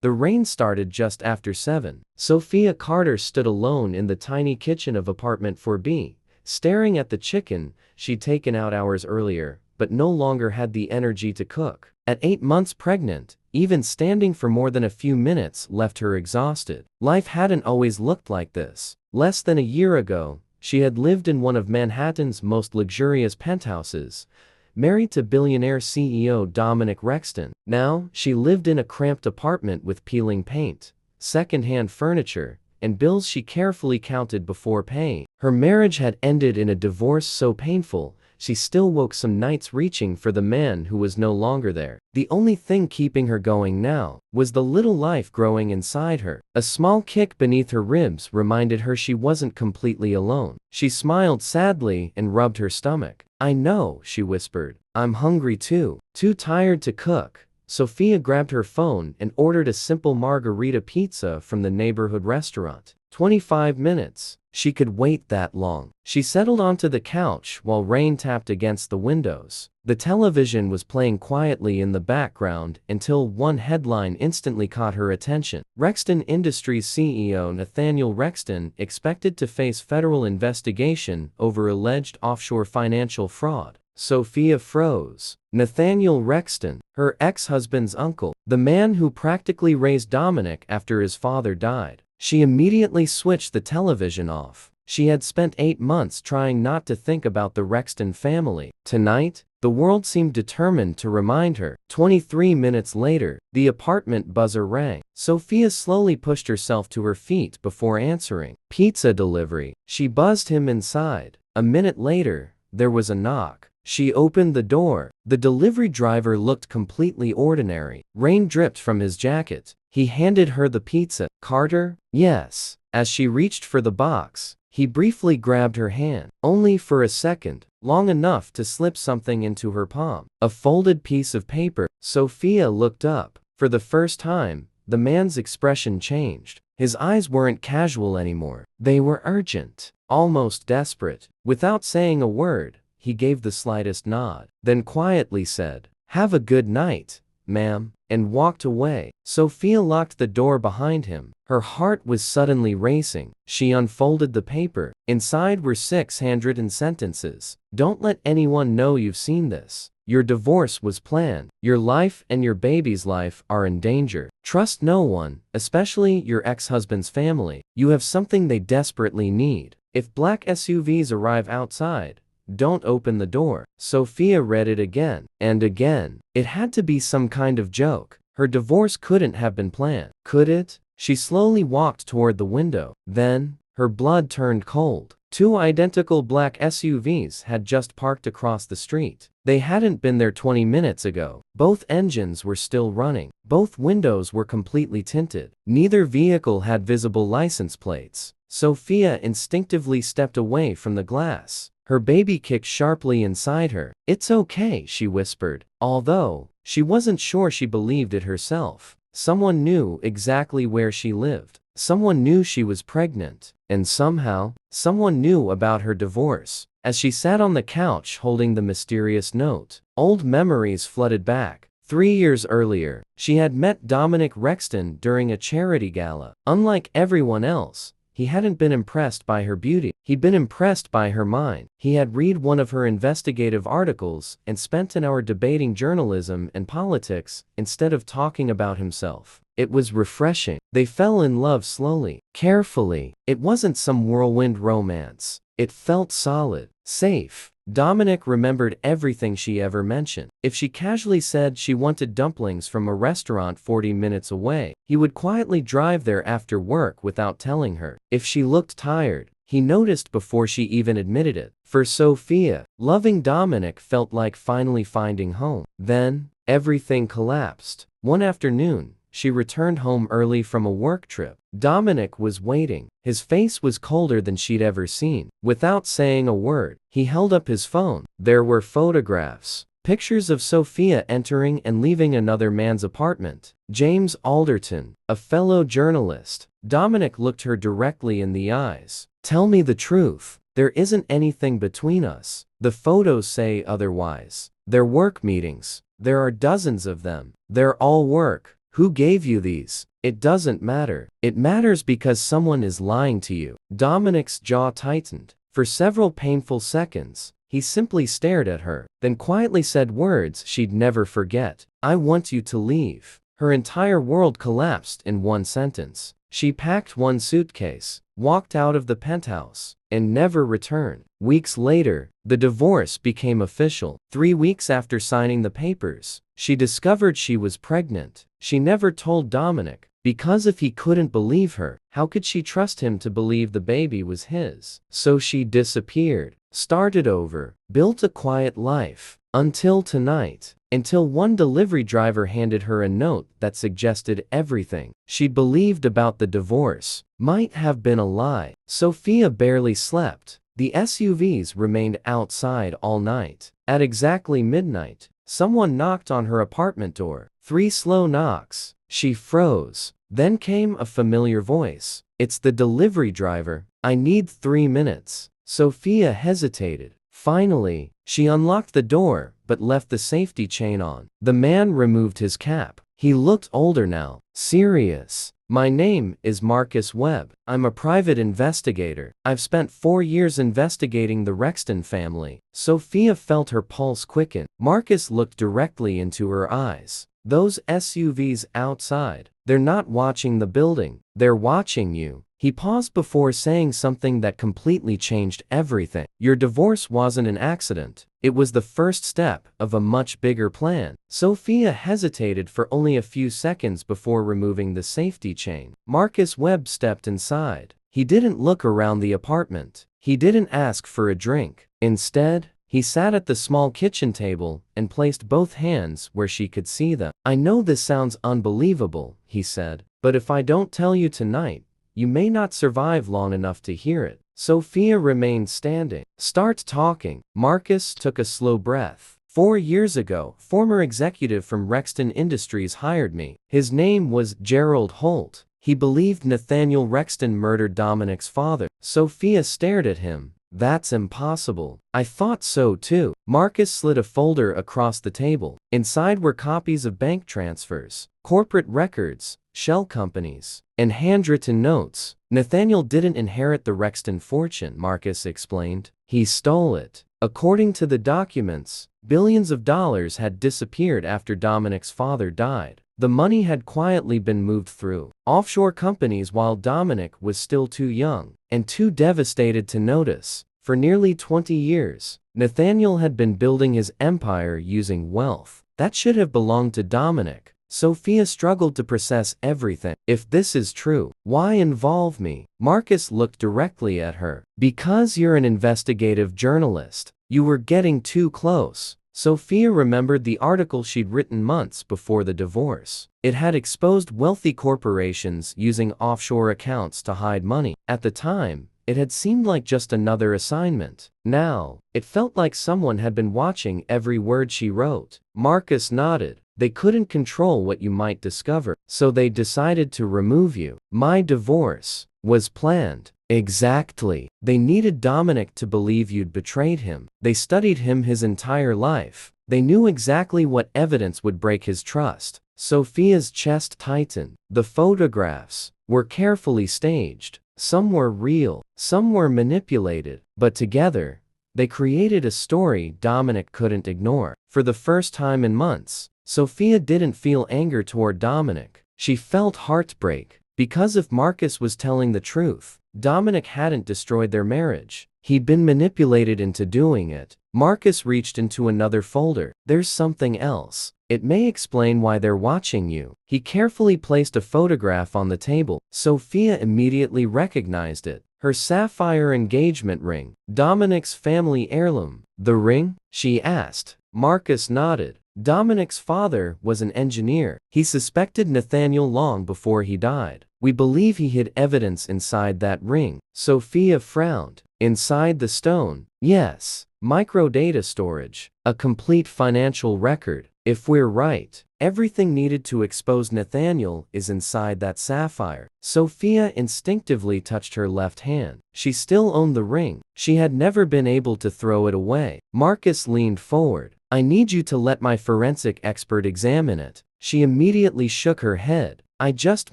The rain started just after 7. Sophia Carter stood alone in the tiny kitchen of apartment 4B, staring at the chicken she'd taken out hours earlier, but no longer had the energy to cook. At 8 months pregnant, even standing for more than a few minutes left her exhausted. Life hadn't always looked like this. Less than a year ago, she had lived in one of Manhattan's most luxurious penthouses, married to billionaire CEO Dominic Rexton. Now, she lived in a cramped apartment with peeling paint, second-hand furniture, and bills she carefully counted before paying. Her marriage had ended in a divorce so painful, she still woke some nights reaching for the man who was no longer there. The only thing keeping her going now was the little life growing inside her. A small kick beneath her ribs reminded her she wasn't completely alone. She smiled sadly and rubbed her stomach. "I know," she whispered. "I'm hungry too." Too tired to cook, Sophia grabbed her phone and ordered a simple margarita pizza from the neighborhood restaurant. 25 minutes. She could wait that long. She settled onto the couch while rain tapped against the windows. The television was playing quietly in the background until one headline instantly caught her attention. Rexton Industries CEO Nathaniel Rexton expected to face federal investigation over alleged offshore financial fraud. Sophia froze. Nathaniel Rexton, her ex-husband's uncle, the man who practically raised Dominic after his father died. She immediately switched the television off. She had spent 8 months trying not to think about the Rexton family. Tonight, the world seemed determined to remind her. 23 minutes later, the apartment buzzer rang. Sophia slowly pushed herself to her feet before answering. "Pizza delivery." She buzzed him inside. A minute later, there was a knock. She opened the door. The delivery driver looked completely ordinary. Rain dripped from his jacket. He handed her the pizza. "Carter?" "Yes." As she reached for the box, he briefly grabbed her hand. Only for a second, long enough to slip something into her palm. A folded piece of paper. Sophia looked up. For the first time, the man's expression changed. His eyes weren't casual anymore. They were urgent, almost desperate. Without saying a word, he gave the slightest nod, then quietly said, "Have a good night, ma'am," and walked away. Sophia locked the door behind him. Her heart was suddenly racing. She unfolded the paper. Inside were 6 handwritten sentences. "Don't let anyone know you've seen this. Your divorce was planned. Your life and your baby's life are in danger. Trust no one, especially your ex-husband's family. You have something they desperately need. If black SUVs arrive outside, don't open the door." Sophia read it again and again. It had to be some kind of joke. Her divorce couldn't have been planned, could it? She slowly walked toward the window. Then, her blood turned cold. 2 identical black SUVs had just parked across the street. They hadn't been there 20 minutes ago. Both engines were still running. Both windows were completely tinted. Neither vehicle had visible license plates. Sophia instinctively stepped away from the glass. Her baby kicked sharply inside her. "It's okay," she whispered, although she wasn't sure she believed it herself. Someone knew exactly where she lived. Someone knew she was pregnant. And somehow, someone knew about her divorce. As she sat on the couch holding the mysterious note, old memories flooded back. 3 years earlier, she had met Dominic Rexton during a charity gala. Unlike everyone else, he hadn't been impressed by her beauty. He'd been impressed by her mind. He had read one of her investigative articles and spent an hour debating journalism and politics instead of talking about himself. It was refreshing. They fell in love slowly, carefully. It wasn't some whirlwind romance. It felt solid, safe. Dominic remembered everything she ever mentioned. If she casually said she wanted dumplings from a restaurant 40 minutes away, he would quietly drive there after work without telling her. If she looked tired, he noticed before she even admitted it. For Sophia, loving Dominic felt like finally finding home. Then, everything collapsed. One afternoon, she returned home early from a work trip. Dominic was waiting. His face was colder than she'd ever seen. Without saying a word, he held up his phone. There were photographs. Pictures of Sophia entering and leaving another man's apartment. James Alderton, a fellow journalist. Dominic looked her directly in the eyes. "Tell me the truth. There isn't anything between us. The photos say otherwise. They're work meetings. There are dozens of them. They're all work. Who gave you these? It doesn't matter. It matters because someone is lying to you. Dominic's jaw tightened. For several painful seconds, he simply stared at her, then quietly said words she'd never forget. I want you to leave. Her entire world collapsed in one sentence. She packed one suitcase, walked out of the penthouse, and never returned. Weeks later, the divorce became official. 3 weeks after signing the papers, she discovered she was pregnant. She never told Dominic, because if he couldn't believe her, how could she trust him to believe the baby was his? So she disappeared, started over, built a quiet life, until tonight. Until one delivery driver handed her a note that suggested everything she'd believed about the divorce might have been a lie. Sophia barely slept. The SUVs remained outside all night. At exactly midnight, someone knocked on her apartment door. 3 slow knocks. She froze. Then came a familiar voice. It's the delivery driver. I need 3 minutes. Sophia hesitated. Finally, she unlocked the door, but left the safety chain on. The man removed his cap. He looked older now, serious. My name is Marcus Webb. I'm a private investigator. I've spent 4 years investigating the Rexton family. Sophia felt her pulse quicken. Marcus looked directly into her eyes. Those SUVs outside, they're not watching the building, they're watching you. He paused before saying something that completely changed everything. Your divorce wasn't an accident. It was the first step of a much bigger plan. Sophia hesitated for only a few seconds before removing the safety chain. Marcus Webb stepped inside. He didn't look around the apartment. He didn't ask for a drink. Instead, he sat at the small kitchen table and placed both hands where she could see them. I know this sounds unbelievable, he said, but if I don't tell you tonight, you may not survive long enough to hear it. Sophia remained standing. Start talking. Marcus took a slow breath. 4 years ago, former executive from Rexton Industries hired me. His name was Gerald Holt. He believed Nathaniel Rexton murdered Dominic's father. Sophia stared at him. That's impossible. I thought so too. Marcus slid a folder across the table. Inside were copies of bank transfers, corporate records, shell companies, and handwritten notes. Nathaniel didn't inherit the Rexton fortune, Marcus explained. He stole it. According to the documents, billions of dollars had disappeared after Dominic's father died. The money had quietly been moved through offshore companies while Dominic was still too young and too devastated to notice. For nearly 20 years, Nathaniel had been building his empire using wealth that should have belonged to Dominic. Sophia struggled to process everything. If this is true, why involve me? Marcus looked directly at her. Because you're an investigative journalist. You were getting too close. Sophia remembered the article she'd written months before the divorce. It had exposed wealthy corporations using offshore accounts to hide money. At the time, it had seemed like just another assignment. Now, it felt like someone had been watching every word she wrote. Marcus nodded. They couldn't control what you might discover, so they decided to remove you. My divorce was planned. Exactly. They needed Dominic to believe you'd betrayed him. They studied him his entire life. They knew exactly what evidence would break his trust. Sophia's chest tightened. The photographs were carefully staged. Some were real, some were manipulated, but together, they created a story Dominic couldn't ignore. For the first time in months, Sophia didn't feel anger toward Dominic. She felt heartbreak, because if Marcus was telling the truth, Dominic hadn't destroyed their marriage. He'd been manipulated into doing it. Marcus reached into another folder. There's something else. It may explain why they're watching you. He carefully placed a photograph on the table. Sophia immediately recognized it. Her sapphire engagement ring. Dominic's family heirloom. The ring? She asked. Marcus nodded. Dominic's father was an engineer. He suspected Nathaniel long before he died. We believe he hid evidence inside that ring. Sophia frowned. Inside the stone? Yes. Microdata storage. A complete financial record. If we're right, everything needed to expose Nathaniel is inside that sapphire. Sophia instinctively touched her left hand. She still owned the ring. She had never been able to throw it away. Marcus leaned forward. I need you to let my forensic expert examine it. She immediately shook her head. I just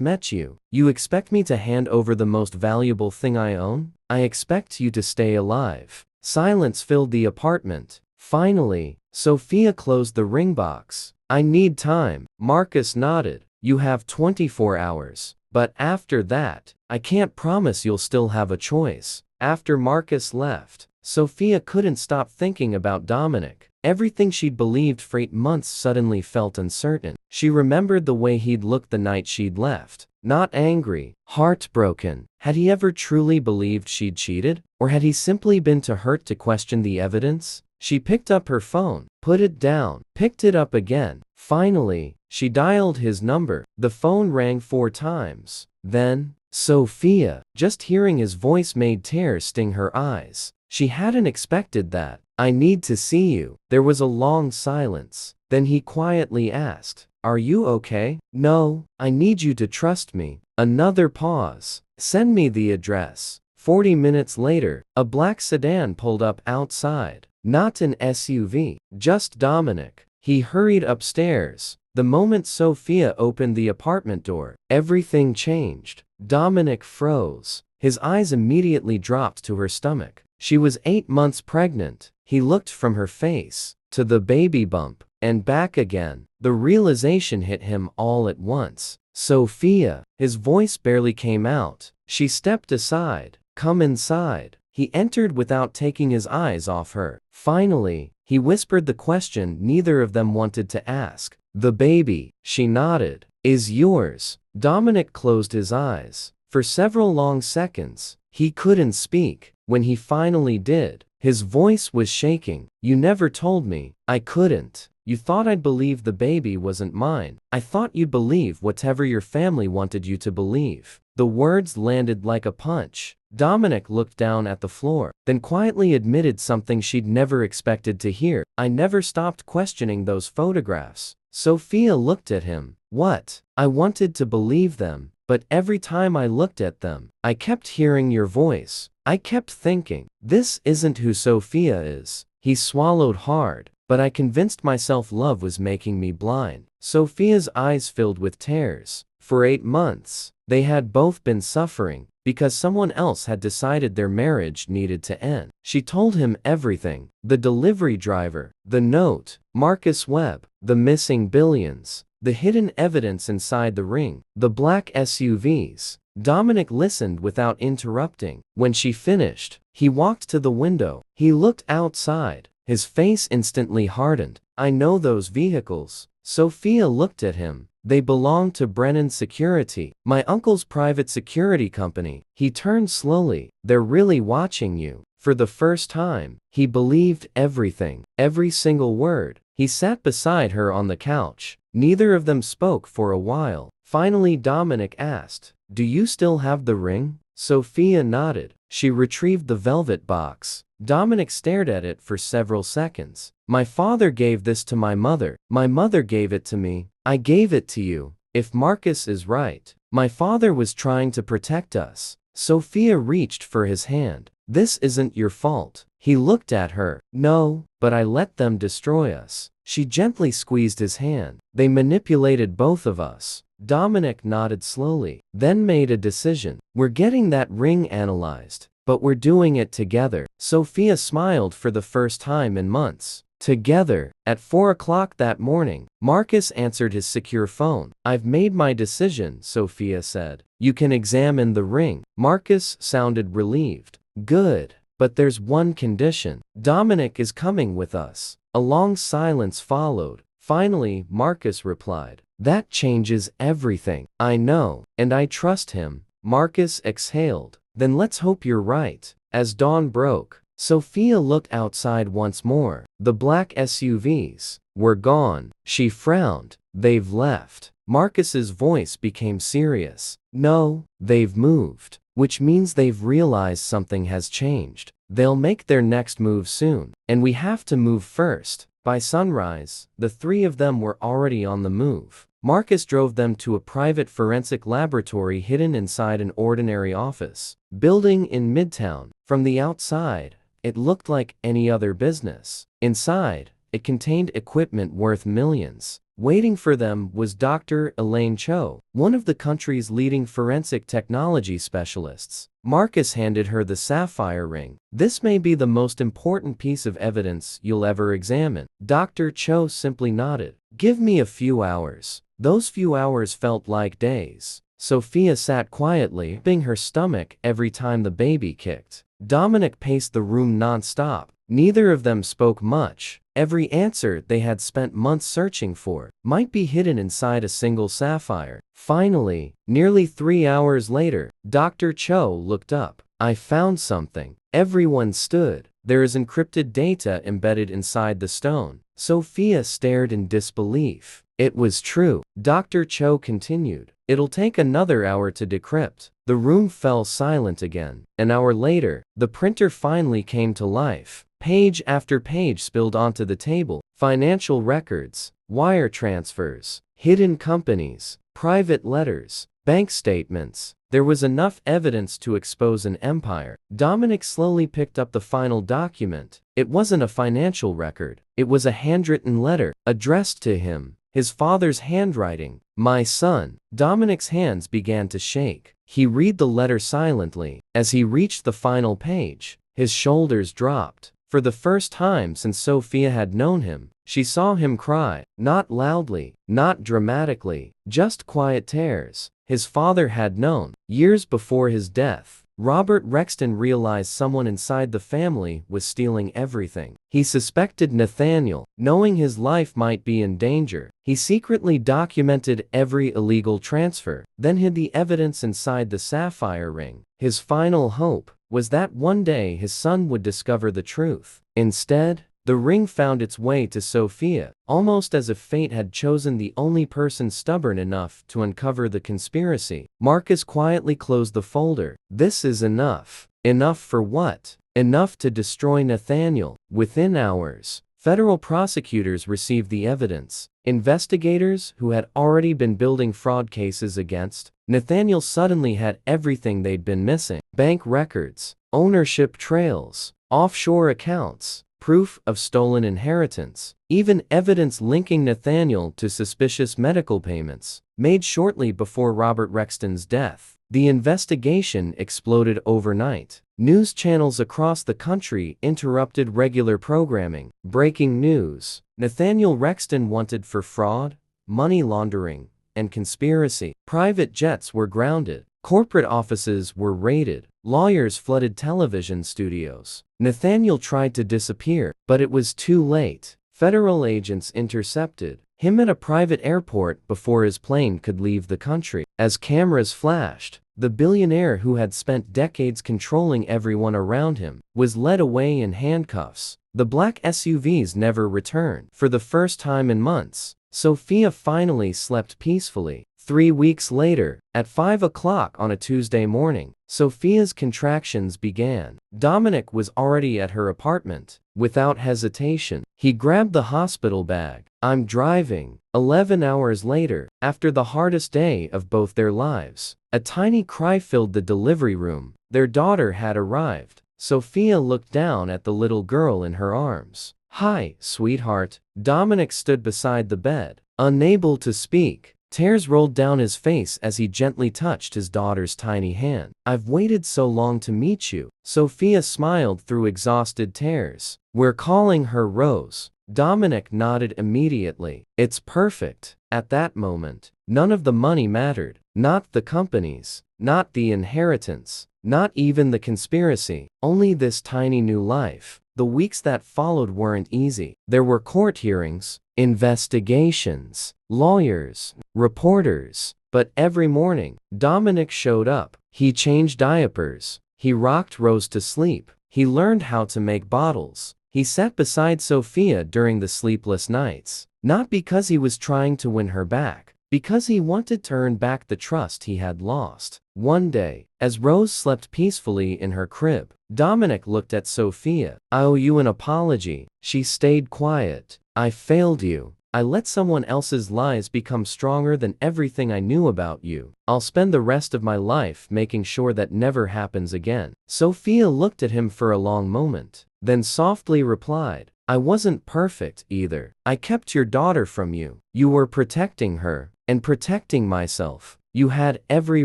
met you. You expect me to hand over the most valuable thing I own? I expect you to stay alive. Silence filled the apartment. Finally, Sophia closed the ring box. I need time. Marcus nodded. You have 24 hours. But after that, I can't promise you'll still have a choice. After Marcus left, Sophia couldn't stop thinking about Dominic. Everything she'd believed for 8 months suddenly felt uncertain. She remembered the way he'd looked the night she'd left. Not angry, heartbroken. Had he ever truly believed she'd cheated? Or had he simply been too hurt to question the evidence? She picked up her phone, put it down, picked it up again. Finally, she dialed his number. The phone rang 4 times. Then, Sophia. Just hearing his voice made tears sting her eyes. She hadn't expected that. I need to see you. There was a long silence. Then he quietly asked, Are you okay? No, I need you to trust me. Another pause. Send me the address. 40 minutes later, a black sedan pulled up outside. Not an SUV, just Dominic. He hurried upstairs. The moment Sophia opened the apartment door, everything changed. Dominic froze. His eyes immediately dropped to her stomach. She was 8 months pregnant. He looked from her face to the baby bump and back again. The realization hit him all at once. Sophia. His voice barely came out. She stepped aside. Come inside. He entered without taking his eyes off her. Finally, he whispered the question neither of them wanted to ask. The baby, she nodded, is yours. Dominic closed his eyes. For several long seconds, he couldn't speak. When he finally did, his voice was shaking. You never told me. I couldn't. You thought I'd believe the baby wasn't mine. I thought you'd believe whatever your family wanted you to believe. The words landed like a punch. Dominic looked down at the floor, then quietly admitted something she'd never expected to hear. I never stopped questioning those photographs. Sophia looked at him. What? I wanted to believe them, but every time I looked at them, I kept hearing your voice. I kept thinking, this isn't who Sophia is. He swallowed hard. But I convinced myself love was making me blind. Sophia's eyes filled with tears. For 8 months, they had both been suffering because someone else had decided their marriage needed to end. She told him everything. The delivery driver, the note, Marcus Webb, the missing billions, the hidden evidence inside the ring, the black SUVs. Dominic listened without interrupting. When she finished, he walked to the window. He looked outside. His face instantly hardened. I know those vehicles. Sophia looked at him. They belong to Brennan Security, my uncle's private security company. He turned slowly. They're really watching you. For the first time, he believed everything, every single word. He sat beside her on the couch. Neither of them spoke for a while. Finally, Dominic asked, Do you still have the ring? Sophia nodded. She retrieved the velvet box. Dominic stared at it for several seconds. My father gave this to my mother. My mother gave it to me. I gave it to you. If Marcus is right, my father was trying to protect us. Sophia reached for his hand. This isn't your fault. He looked at her. No, but I let them destroy us. She gently squeezed his hand. They manipulated both of us. Dominic nodded slowly, then made a decision. We're getting that ring analyzed. But we're doing it together. Sophia smiled for the first time in months. Together. At 4 o'clock that morning, Marcus answered his secure phone. I've made my decision, Sophia said. You can examine the ring. Marcus sounded relieved. Good. But there's one condition. Dominic is coming with us. A long silence followed. Finally, Marcus replied. That changes everything. I know, and I trust him. Marcus exhaled. Then let's hope you're right. As dawn broke, Sophia looked outside once more. The black SUVs were gone. She frowned. They've left. Marcus's voice became serious. No, they've moved. Which means they've realized something has changed. They'll make their next move soon. And we have to move first. By sunrise, the 3 of them were already on the move. Marcus drove them to a private forensic laboratory hidden inside an ordinary office building in Midtown. From the outside, it looked like any other business. Inside, it contained equipment worth millions. Waiting for them was Dr. Elaine Cho, one of the country's leading forensic technology specialists. Marcus handed her the sapphire ring. "This may be the most important piece of evidence you'll ever examine." Dr. Cho simply nodded. "Give me a few hours." Those few hours felt like days. Sophia sat quietly, rubbing her stomach every time the baby kicked. Dominic paced the room non-stop. Neither of them spoke much. Every answer they had spent months searching for might be hidden inside a single sapphire. Finally, nearly 3 hours later, Dr. Cho looked up. "I found something." Everyone stood. "There is encrypted data embedded inside the stone." Sophia stared in disbelief. It was true. Dr. Cho continued. "It'll take another hour to decrypt." The room fell silent again. An hour later, the printer finally came to life. Page after page spilled onto the table. Financial records, wire transfers, hidden companies, private letters, bank statements. There was enough evidence to expose an empire. Dominic slowly picked up the final document. It wasn't a financial record. It was a handwritten letter, addressed to him. His father's handwriting. "My son." Dominic's hands began to shake. He read the letter silently. As he reached the final page, his shoulders dropped. For the first time since Sophia had known him, she saw him cry. Not loudly, not dramatically, just quiet tears. His father had known. Years before his death, Robert Rexton realized someone inside the family was stealing everything. He suspected Nathaniel. Knowing his life might be in danger, he secretly documented every illegal transfer, then hid the evidence inside the sapphire ring. His final hope was that one day his son would discover the truth. Instead, the ring found its way to Sophia, almost as if fate had chosen the only person stubborn enough to uncover the conspiracy. Marcus quietly closed the folder. "This is enough." Enough for what? Enough to destroy Nathaniel. Within hours, federal prosecutors received the evidence. Investigators who had already been building fraud cases against Nathaniel suddenly had everything they'd been missing. Bank records, ownership trails, offshore accounts, proof of stolen inheritance, even evidence linking Nathaniel to suspicious medical payments, made shortly before Robert Rexton's death. The investigation exploded overnight. News channels across the country interrupted regular programming. Breaking news: Nathaniel Rexton wanted for fraud, money laundering, and conspiracy. Private jets were grounded. Corporate offices were raided. Lawyers flooded television studios. Nathaniel tried to disappear, but it was too late. Federal agents intercepted him at a private airport before his plane could leave the country. As cameras flashed, the billionaire who had spent decades controlling everyone around him was led away in handcuffs. The black SUVs never returned. For the first time in months, Sophia finally slept peacefully. 3 weeks later, at 5 o'clock on a Tuesday morning, Sophia's contractions began. Dominic was already at her apartment. Without hesitation, he grabbed the hospital bag. "I'm driving." 11 hours later, after the hardest day of both their lives, a tiny cry filled the delivery room. Their daughter had arrived. Sophia looked down at the little girl in her arms. "Hi, sweetheart." Dominic stood beside the bed, unable to speak. Tears rolled down his face as he gently touched his daughter's tiny hand. "I've waited so long to meet you." Sophia smiled through exhausted tears. "We're calling her Rose." Dominic nodded immediately. "It's perfect." At that moment, none of the money mattered. Not the companies, not the inheritance, not even the conspiracy. Only this tiny new life. The weeks that followed weren't easy. There were court hearings, investigations, lawyers, reporters. But every morning, Dominic showed up. He changed diapers. He rocked Rose to sleep. He learned how to make bottles. He sat beside Sophia during the sleepless nights. Not because he was trying to win her back, because he wanted to earn back the trust he had lost. One day, as Rose slept peacefully in her crib, Dominic looked at Sophia. "I owe you an apology." She stayed quiet. "I failed you. I let someone else's lies become stronger than everything I knew about you. I'll spend the rest of my life making sure that never happens again." Sophia looked at him for a long moment, then softly replied, I wasn't perfect either. I kept your daughter from you. You were protecting her, and protecting myself. You had every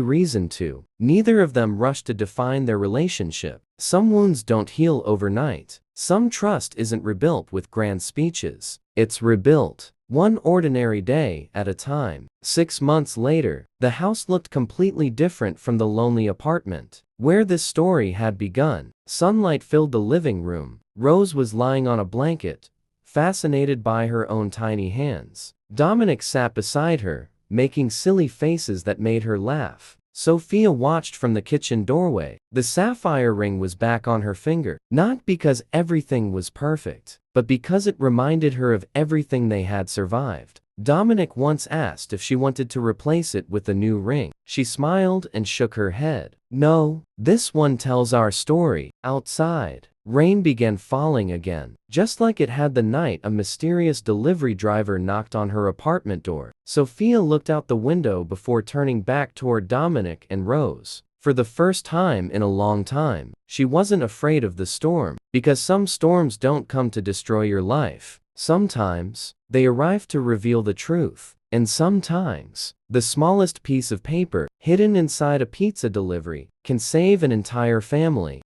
reason to. Neither of them rushed to define their relationship. Some wounds don't heal overnight. Some trust isn't rebuilt with grand speeches. It's rebuilt one ordinary day at a time. 6 months later, the house looked completely different from the lonely apartment where this story had begun. Sunlight filled the living room. Rose was lying on a blanket, fascinated by her own tiny hands. Dominic sat beside her, making silly faces that made her laugh. Sophia watched from the kitchen doorway. The sapphire ring was back on her finger, not because everything was perfect, but because it reminded her of everything they had survived. Dominic once asked if she wanted to replace it with a new ring. She smiled and shook her head. No, this one tells our story. Outside, rain began falling again, just like it had the night a mysterious delivery driver knocked on her apartment door. Sophia looked out the window before turning back toward Dominic and Rose. For the first time in a long time, she wasn't afraid of the storm, because some storms don't come to destroy your life. Sometimes, they arrive to reveal the truth. And sometimes, the smallest piece of paper, hidden inside a pizza delivery, can save an entire family.